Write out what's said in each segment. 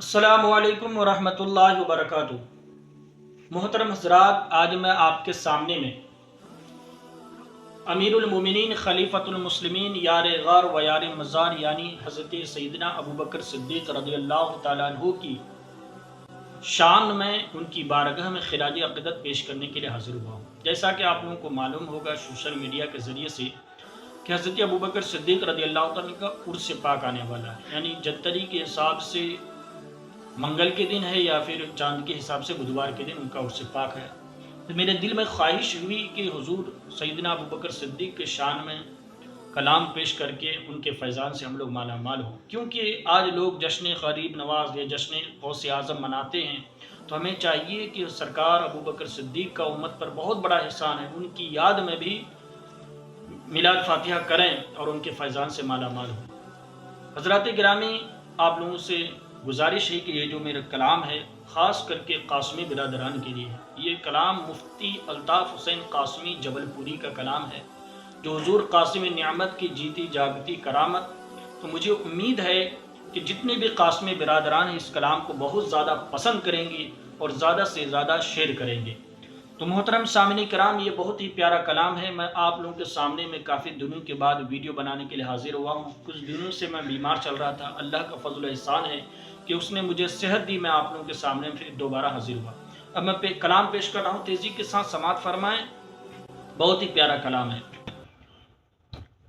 السلام علیکم ورحمۃ اللہ وبرکاتہ۔ محترم حضرات، آج میں آپ کے سامنے میں امیر المومنین خلیفۃ المسلمین یار غار و یار مزار یعنی حضرت سیدنا ابوبکر صدیق رضی اللہ تعالیٰ عنہ کی شان میں ان کی بارگاہ میں خراج عقیدت پیش کرنے کے لیے حاضر ہوا ہوں۔ جیسا کہ آپ لوگوں کو معلوم ہوگا سوشل میڈیا کے ذریعے سے کہ حضرت ابوبکر صدیق رضی اللہ تعالیٰ کا عرس پاک آنے والا ہے، یعنی جتری کے حساب سے منگل کے دن ہے یا پھر چاند کے حساب سے بدھوار کے دن ان کا عرس پاک ہے۔ تو میرے دل میں خواہش ہوئی کہ حضور سیدنا ابوبکر صدیق کے شان میں کلام پیش کر کے ان کے فیضان سے ہم لوگ مالا مال ہوں، کیونکہ آج لوگ جشن غریب نواز یا جشن غوث اعظم مناتے ہیں، تو ہمیں چاہیے کہ سرکار ابوبکر صدیق کا امت پر بہت بڑا احسان ہے، ان کی یاد میں بھی میلاد فاتحہ کریں اور ان کے فیضان سے مالا مال ہوں۔ حضرات گرامی، آپ لوگوں سے گزارش ہے کہ یہ جو میرا کلام ہے خاص کر کے قاسمی برادران کے لیے ہے۔ یہ کلام مفتی الطاف حسین قاسمی جبل پوری کا کلام ہے، جو حضور قاسم نعمت کی جیتی جاگتی کرامت۔ تو مجھے امید ہے کہ جتنے بھی قاسمی برادران ہیں اس کلام کو بہت زیادہ پسند کریں گے اور زیادہ سے زیادہ شیئر کریں گے۔ تو محترم سامعین کرام، یہ بہت ہی پیارا کلام ہے۔ میں آپ لوگوں کے سامنے میں کافی دنوں کے بعد ویڈیو بنانے کے لیے حاضر ہوا ہوں۔ کچھ دنوں سے میں بیمار چل رہا تھا، اللہ کا فضل و احسان ہے کہ اس نے مجھے صحت دی، میں آپ لوگوں کے سامنے پھر دوبارہ حاضر ہوا۔ اب میں کلام پیش کر رہا ہوں، تیزی کے ساتھ سماعت فرمائیں، بہت ہی پیارا کلام ہے۔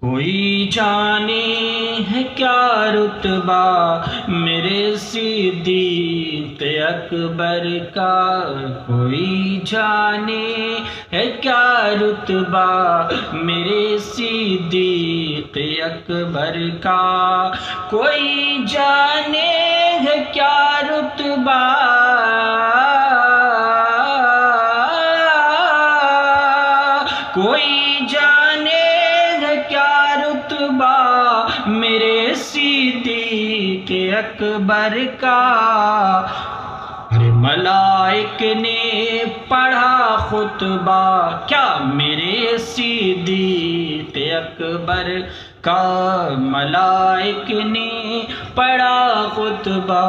کوئی جانے ہے کیا رتبہ میرے صدیق اکبر کا، کوئی جانے ہے کیا رتبہ میرے صدیق اکبر کا، کوئی جانے ہے کیا رتبہ، کوئی جانے کیا رتبہ میرے صدیق اکبر کا، ملائک نے پڑھا خطبہ کیا میرے صدیق اکبر کا، ملائک نے پڑھا خطبہ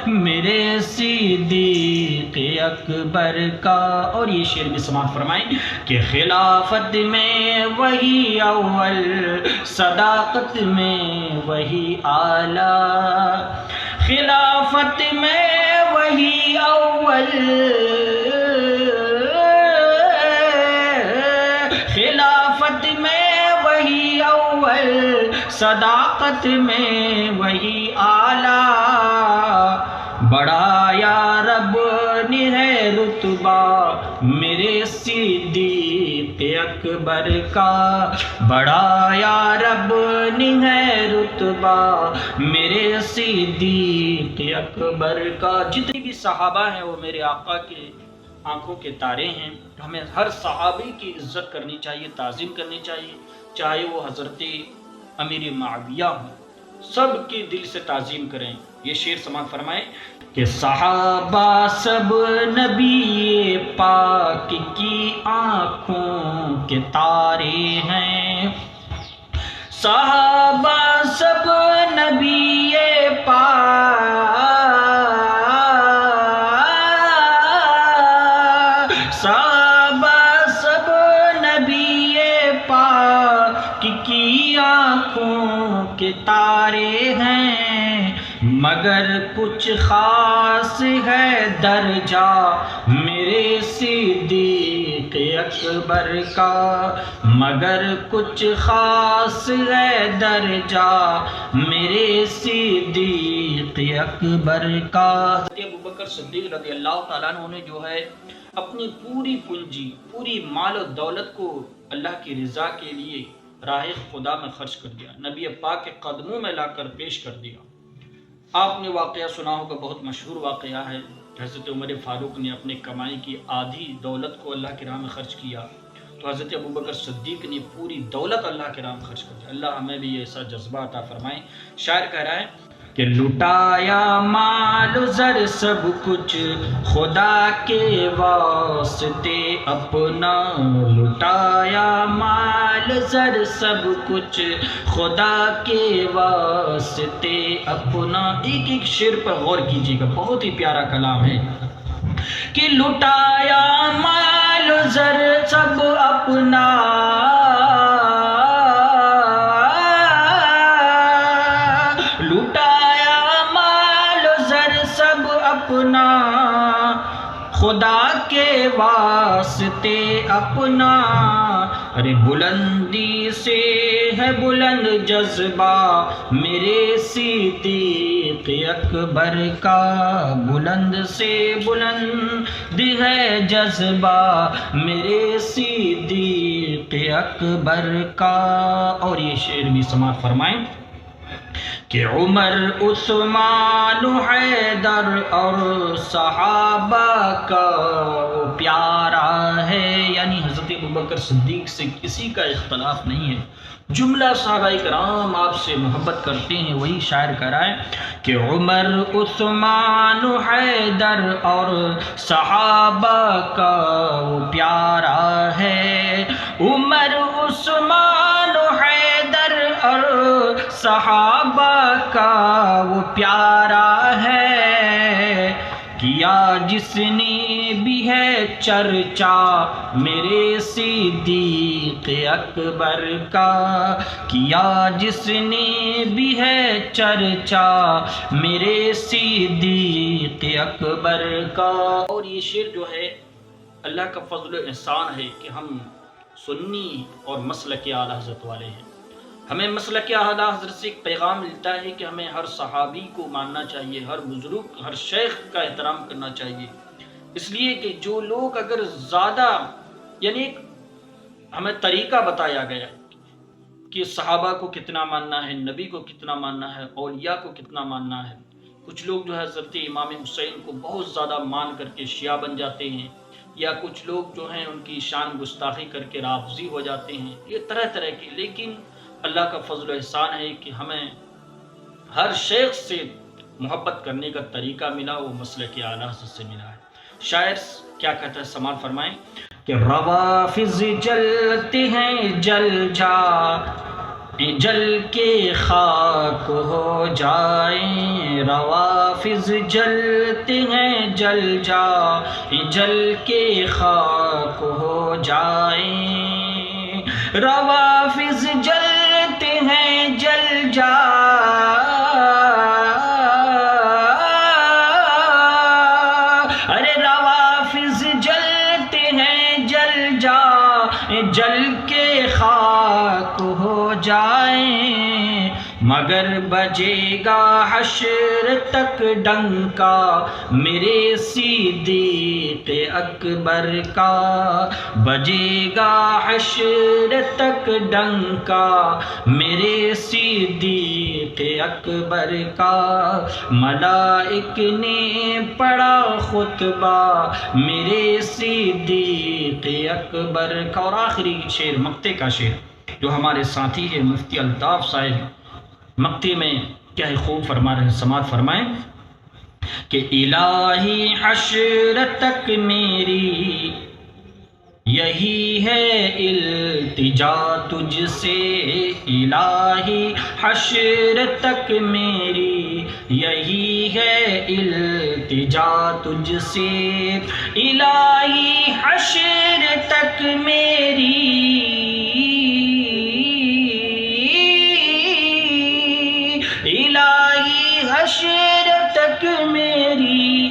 میرے صدیق اکبر کا۔ اور یہ شعر بھی سماعت فرمائیں کہ خلافت میں وہی اول، صداقت میں وہی اعلیٰ، خلافت میں وہی اول، خلافت میں وہی اول، صداقت میں وہی اعلیٰ، بڑا یا رب نے ہے رتبہ میرے صدیق اکبر کا، بڑا یا رب نے ہے رتبہ میرے صدیق اکبر کا۔ جتنی بھی صحابہ ہیں وہ میرے آقا کے آنکھوں کے تارے ہیں، ہمیں ہر صحابی کی عزت کرنی چاہیے، تعظیم کرنی چاہیے، چاہے وہ حضرت امیر معاویہ ہوں، سب کے دل سے تعظیم کریں۔ یہ شعر سماعت فرمائیں کہ صحابہ سب نبی پاک کی آنکھوں کے تارے ہیں، صحابہ سب نبی پاک، صحابہ سب نبی پاک کی آنکھوں کے تارے ہیں، مگر کچھ خاص ہے درجہ میرے صدیق اکبر کا، مگر کچھ خاص ہے درجہ میرے صدیق اکبر کا۔ حضرت ابوبکر صدیق رضی اللہ تعالیٰ عنہ نے جو ہے اپنی پوری پونجی، پوری مال و دولت کو اللہ کی رضا کے لیے راہ خدا میں خرچ کر دیا، نبی پاک کے قدموں میں لا کر پیش کر دیا۔ آپ نے واقعہ سنا ہوگا، بہت مشہور واقعہ ہے، حضرت عمر فاروق نے اپنے کمائی کی آدھی دولت کو اللہ کی راہ میں خرچ کیا، تو حضرت ابوبکر صدیق نے پوری دولت اللہ کے راہ میں خرچ کر دیا۔ اللہ ہمیں بھی ایسا جذبہ عطا فرمائے۔ شاعر کہہ رہا ہے کہ لٹایا مال و زر سب کچھ خدا کے واسطے اپنا، لٹایا مال زر سب کچھ خدا کے واسطے اپنا۔ ایک ایک شعر پر غور کیجیے گا، بہت ہی پیارا کلام ہے کہ لٹایا مال و زر سب اپنا، اپنا خدا کے واسطے اپنا۔ ارے بلندی سے ہے بلند جذبہ میرے صدیق اکبر کا، بلند سے بلند ہے جذبہ میرے صدیق اکبر کا۔ اور یہ شعر بھی سماعت فرمائیں کہ عمر، عثمان، حیدر اور صحابہ کا وہ پیارا ہے، یعنی حضرت ابوبکر صدیق سے کسی کا اختلاف نہیں ہے۔ جملہ صحابہ کرام آپ سے محبت کرتے ہیں، وہی شاعر کہہ رہا ہے کہ عمر، عثمان، حیدر اور صحابہ کا وہ پیارا ہے، عمر، عثمان، حیدر اور صحابہ کا وہ پیارا ہے۔ کیا جس نے بھی ہے چرچا میرے صدیق اکبر کا، کیا جس نے بھی ہے چرچا میرے صدیق اکبر کا۔ اور یہ شعر جو ہے اللہ کا فضل و احسان ہے کہ ہم سنی اور مسلک اعلی حضرت والے ہیں۔ ہمیں مسلک اعلی حضرت سے ایک پیغام ملتا ہے کہ ہمیں ہر صحابی کو ماننا چاہیے، ہر بزرگ، ہر شیخ کا احترام کرنا چاہیے، اس لیے کہ جو لوگ اگر زیادہ، یعنی ہمیں طریقہ بتایا گیا کہ صحابہ کو کتنا ماننا ہے، نبی کو کتنا ماننا ہے، اولیاء کو کتنا ماننا ہے۔ کچھ لوگ جو ہے حضرت امام حسین کو بہت زیادہ مان کر کے شیعہ بن جاتے ہیں، یا کچھ لوگ جو ہیں ان کی شان گستاخی کر کے رافضی ہو جاتے ہیں، یہ طرح طرح کی۔ لیکن اللہ کا فضل و احسان ہے کہ ہمیں ہر شیخ سے محبت کرنے کا طریقہ ملا، وہ مسلک اعلی حضرت سے ملا ہے۔ شاعر کیا کہتا ہے، سماعت فرمائیں کہ روافض جلتے ہیں جل جا، جل کے خاک ہو جائیں، روافض جلتے ہیں جل جا، جل کے خاک ہو جائیں، روافض جلتے ہیں جل جا، ارے روافض جلتے ہیں جل جا، جل کے خاک ہو جائیں، مگر بجے گا حشر تک ڈنکا میرے صدیق اکبر کا، بجے گا حشر تک ڈنکا میرے صدیق اکبر کا، ملائک نے پڑھا خطبہ میرے صدیق اکبر کا۔ اور آخری شعر مقطع کا شعر جو ہمارے ساتھی ہے مفتی الطاف صاحب، مقطع میں کیا خوب فرما رہے ہیں، سماعت فرمائیں کہ الہی حشر تک میری یہی ہے التجا تجھ سے، الہی حشر تک میری یہی ہے التجا تجھ سے، الہی حشر تک میری حشر تک میری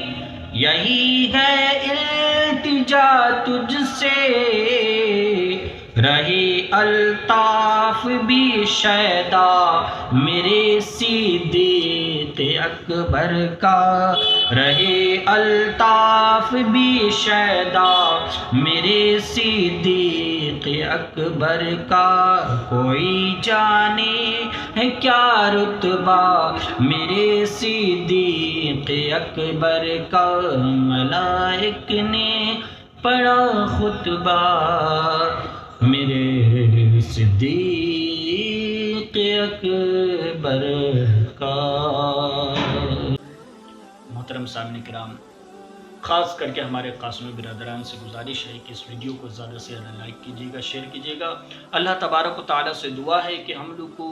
یہی ہے التجا تجھ سے، رہے الطاف بھی شیدا میرے صدیق اکبر کا، رہے الطاف بھی شیدا میرے صدیق اکبر کا، کوئی جانے ہے کیا رتبہ میرے صدیق اکبر کا، ملائک نے پڑھا خطبہ میرے صدیق اکبر کا۔ محترم سامعین کرام، خاص کر کے ہمارے قاسمی برادران سے گزارش ہے کہ اس ویڈیو کو زیادہ سے زیادہ لائک کیجیے گا، شیئر کیجیے گا۔ اللہ تبارک و تعالیٰ سے دعا ہے کہ ہم لوگ کو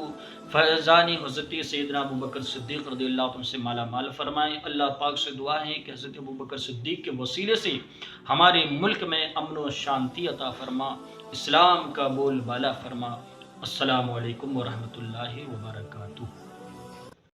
فیضان حضرت سیدنا ابوبکر صدیق رضی اللہ عنہ سے مالا مال فرمائیں۔ اللہ پاک سے دعا ہے کہ حضرت ابوبکر صدیق کے وسیلے سے ہمارے ملک میں امن و شانتی عطا فرما، اسلام کا بول بالا فرما۔ السلام علیکم ورحمۃ اللہ وبرکاتہ۔